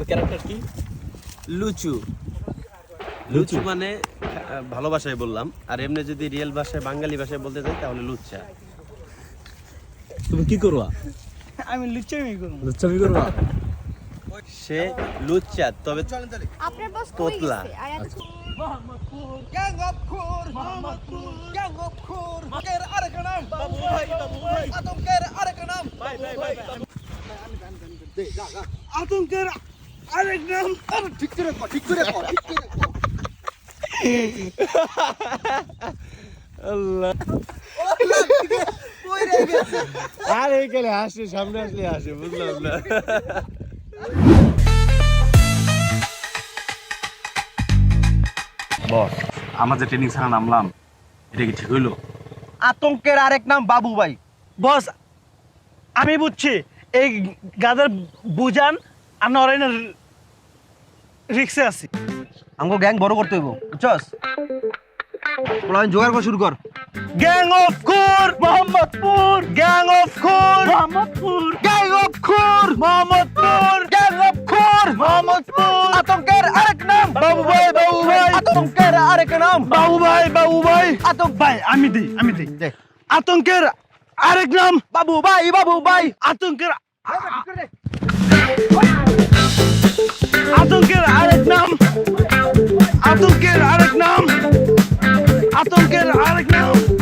Character কি? লুচু। লুচু মানে ভালো ভাষায় বললাম, আর এমনি যদি রিয়েল ভাষায় বাঙালি ভাষায় বলতে চাই তাহলে লুচ্চা। তুমি কি করবা? আমি লুচ্চামি করব। লুচ্চামি করবা? সে লুচ্চা, তবে আপনার বস কই তোতলা। গেছে? আর এত মোহাম্মদপুর গ্যাং অফ খুর, মোহাম্মদপুর গ্যাং অফ খুর, আতঙ্কের আরেক নাম বাবু ভাই, আতঙ্কের আরেক নাম ভাই। আতঙ্কের আরেক নাম। আরে ঠিক করে কর। আল্লাহ, কই রে গেছে? আর এইখানে হাসে, সামনে আসলে হাসে, বুঝলাম না। বস, আমরা যে ট্রেনিং সেন্টারে নামলাম এটা কি ঠিক হইলো? আতঙ্কের আরেক নাম বাবু ভাই। বস আমি বুঝছি, এই গাদার বুঝান আমরা অরাইনা রিক্সে আছি। আমাকে গ্যাং বড় করতে হইব, বুঝছস? বলা জোগাড় করা শুরু কর। গ্যাং অফ খুর, মোহাম্মদপুর গ্যাং অফ খুর, মোহাম্মদপুর গ্যাং অফ খুর, মোহাম্মদপুর গ্যাং অফ খুর, মোহাম্মদপুর আতঙ্কের আরেক নাম বাবু ভাই, আতঙ্কের আরেক নাম বাবু ভাই, আতঙ্ক ভাই। আমি দিই আতঙ্কের আরেক নাম বাবু ভাই, আতঙ্কের